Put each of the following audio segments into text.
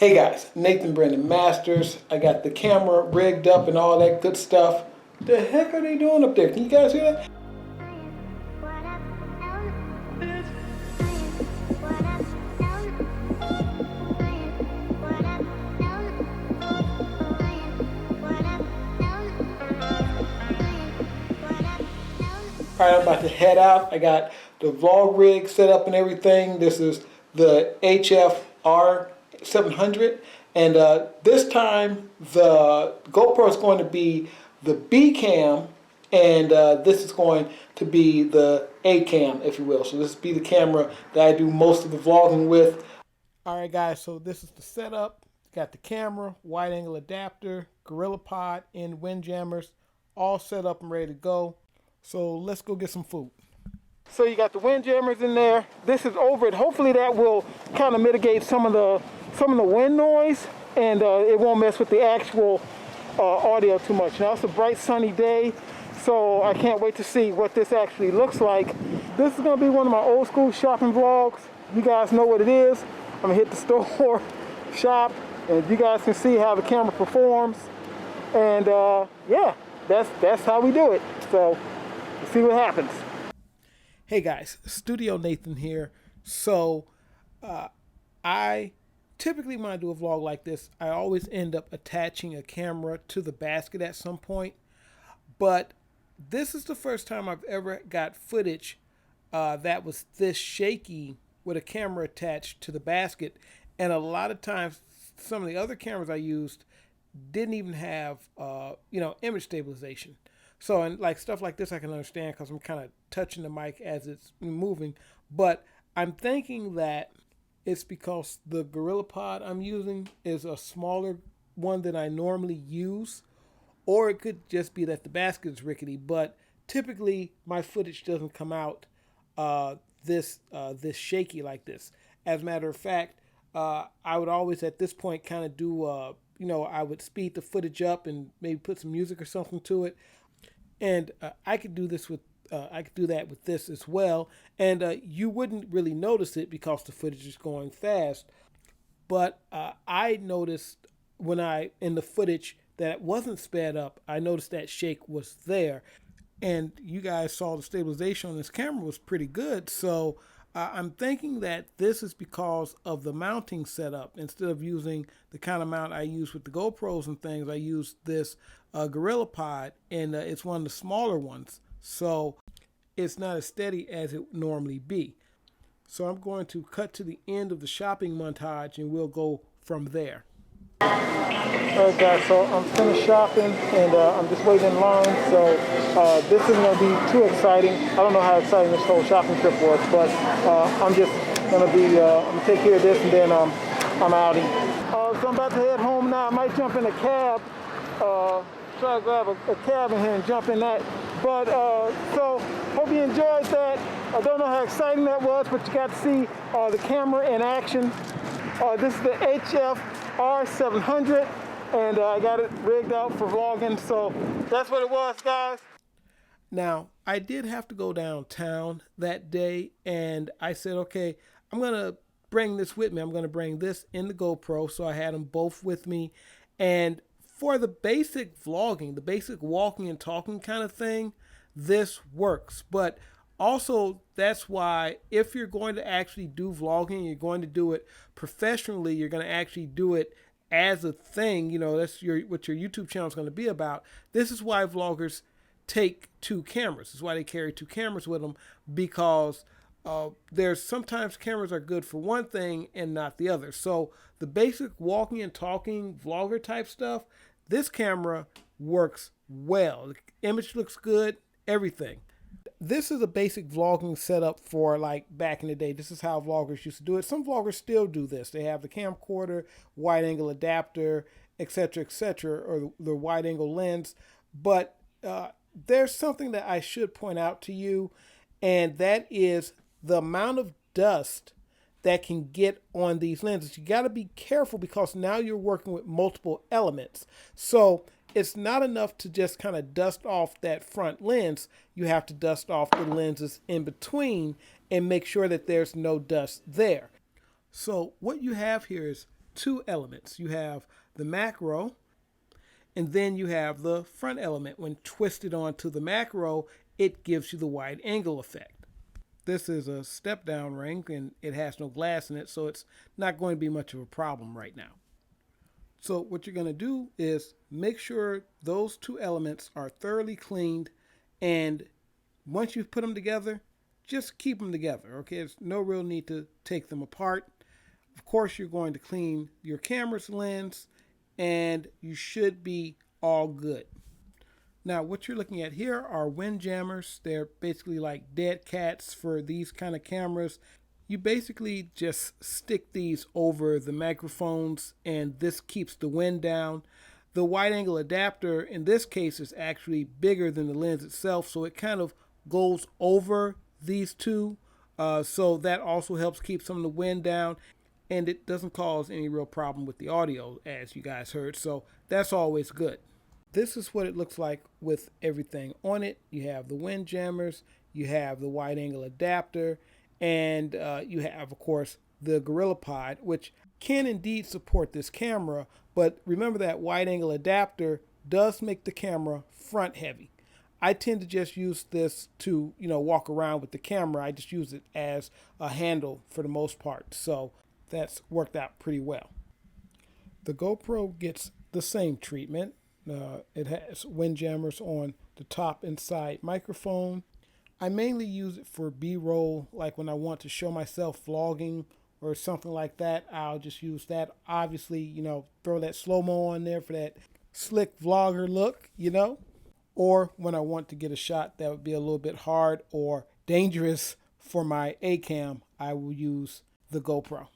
Hey guys, Nathan Brandon Masters. I got the camera rigged up and all that good stuff. The heck are they doing up there? Can you guys hear that? Alright, I'm about to head out. I got the vlog rig set up and everything. This is the HF R700. And this time the GoPro is going to be the B cam, and this is going to be the A cam, if you will. So this will be the camera that I do most of the vlogging with. Alright guys, so this is the setup. Got the camera, wide angle adapter, Gorilla Pod, and windjammers all set up and ready to go. So let's go get some food. So you got the windjammers in there. This is over it. Hopefully that will kind of mitigate some of the wind noise, and it won't mess with the actual audio too much. Now it's a bright sunny day, so I can't wait to see what this actually looks like. This is going to be one of my old school shopping vlogs. You guys know what it is. I'm going to hit the store, shop, and you guys can see how the camera performs. And yeah, that's how we do it. So let's see what happens. Hey guys, Studio Nathan here. So I typically, when I do a vlog like this, I always end up attaching a camera to the basket at some point. But this is the first time I've ever got footage that was this shaky with a camera attached to the basket. And a lot of times, some of the other cameras I used didn't even have, image stabilization. So, and like stuff like this I can understand because I'm kind of touching the mic as it's moving. But I'm thinking that it's because the Gorilla Pod I'm using is a smaller one than I normally use. Or it could just be that the basket is rickety. But typically my footage doesn't come out this shaky like this. As a matter of fact, I would always at this point kind of do, I would speed the footage up and maybe put some music or something to it. And I could do this with, I could do that with this as well. And you wouldn't really notice it because the footage is going fast. But I noticed when in the footage that it wasn't sped up, I noticed that shake was there. And you guys saw the stabilization on this camera was pretty good. So I'm thinking that this is because of the mounting setup. Instead of using the kind of mount I use with the GoPros and things, I use this Gorilla Pod, and it's one of the smaller ones. So it's not as steady as it normally be. So I'm going to cut to the end of the shopping montage and we'll go from there. Alright guys, so I'm finished shopping and I'm just waiting in line, so this isn't going to be too exciting. I don't know how exciting this whole shopping trip was, but I'm just going to be, I'm going to take care of this and then I'm outing. So I'm about to head home now. I might jump in a cab, try to grab a cab in here and jump in that. But so hope you enjoyed that. I don't know how exciting that was, but you got to see the camera in action. This is the HF R700, and I got it rigged out for vlogging, so that's what it was, guys. Now, I did have to go downtown that day, and I said, okay, I'm going to bring this with me. I'm going to bring this in the GoPro, so I had them both with me. And for the basic vlogging, the basic walking and talking kind of thing, this works. But also, that's why if you're going to actually do vlogging, you're going to do it professionally, you're going to actually do it as a thing, that's what your YouTube channel is going to be about. This is why vloggers take two cameras. This is why they carry two cameras with them, because there's sometimes cameras are good for one thing and not the other. So the basic walking and talking vlogger type stuff, this camera works well. The image looks good, everything. This is a basic vlogging setup for like back in the day. This is how vloggers used to do it. Some vloggers still do this. They have the camcorder, wide angle adapter, etc., or the wide angle lens. But there's something that I should point out to you, and that is the amount of dust that can get on these lenses. You got to be careful because now you're working with multiple elements. So it's not enough to just kind of dust off that front lens. You have to dust off the lenses in between and make sure that there's no dust there. So what you have here is two elements. You have the macro, and then you have the front element. When twisted onto the macro, it gives you the wide angle effect. This is a step down ring and it has no glass in it, so it's not going to be much of a problem right now. So what you're going to do is make sure those two elements are thoroughly cleaned, and once you've put them together, just keep them together, okay? There's no real need to take them apart. Of course, you're going to clean your camera's lens, and you should be all good. Now, what you're looking at here are wind jammers. They're basically like dead cats for these kind of cameras. You basically just stick these over the microphones, and this keeps the wind down. The wide angle adapter in this case is actually bigger than the lens itself, so it kind of goes over these two. So that also helps keep some of the wind down, and it doesn't cause any real problem with the audio, as you guys heard. So that's always good. This is what it looks like with everything on it. You have the wind jammers, you have the wide angle adapter, and you have, of course, the GorillaPod, which can indeed support this camera. But remember that wide angle adapter does make the camera front heavy. I tend to just use this to, walk around with the camera. I just use it as a handle for the most part. So that's worked out pretty well. The GoPro gets the same treatment. It has wind jammers on the top and side microphone. I mainly use it for B-roll, like when I want to show myself vlogging or something like that. I'll just use that. Obviously, throw that slow-mo on there for that slick vlogger look, Or when I want to get a shot that would be a little bit hard or dangerous for my A-cam, I will use the GoPro.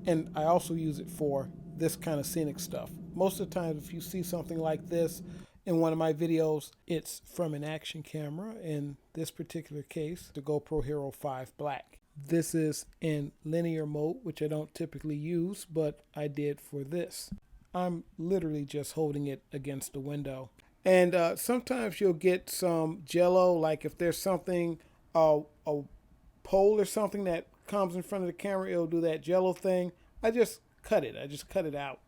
And I also use it for this kind of scenic stuff. Most of the time, if you see something like this in one of my videos, it's from an action camera. In this particular case, the GoPro Hero 5 Black. This is in linear mode, which I don't typically use, but I did for this. I'm literally just holding it against the window. And sometimes you'll get some jello, like if there's something, a pole or something that comes in front of the camera, it'll do that jello thing. I just cut it out.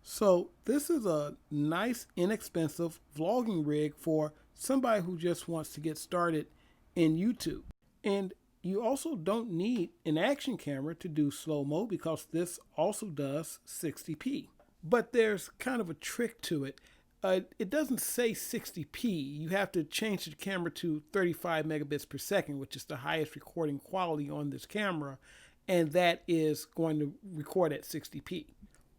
So this is a nice, inexpensive vlogging rig for somebody who just wants to get started in YouTube. And you also don't need an action camera to do slow-mo, because this also does 60p. But there's kind of a trick to it. It doesn't say 60p. You have to change the camera to 35 megabits per second, which is the highest recording quality on this camera, and that is going to record at 60p.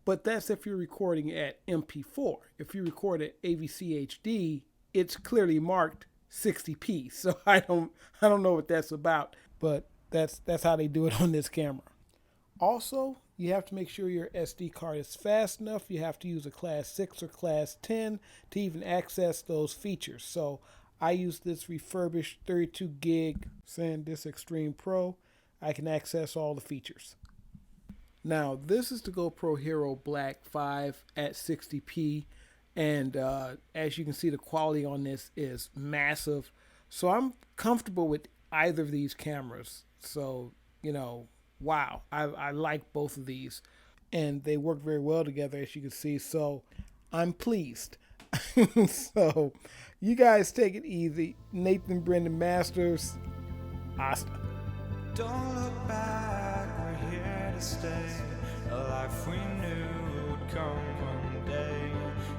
But that's if you're recording at MP4. If you record at AVC HD, it's clearly marked 60p. So I don't know what that's about, but that's how they do it on this camera. Also, you have to make sure your SD card is fast enough. You have to use a class 6 or class 10 to even access those features. So I use this refurbished 32 gig SanDisk Extreme Pro. I can access all the features. Now, this is the GoPro Hero Black 5 at 60p. And as you can see, the quality on this is massive. So I'm comfortable with either of these cameras. So, wow, I like both of these, and they work very well together, as you can see. So I'm pleased. So you guys take it easy. Nathan Brendan Masters, hasta. Don't look back, we're here to stay. A life we knew would come one day.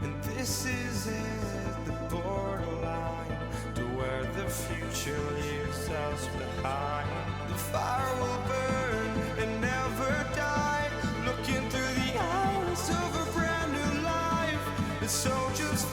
And this is it, the borderline to where the future leaves us behind. The fire will burn and never die, looking through the eyes of a brand new life. And so just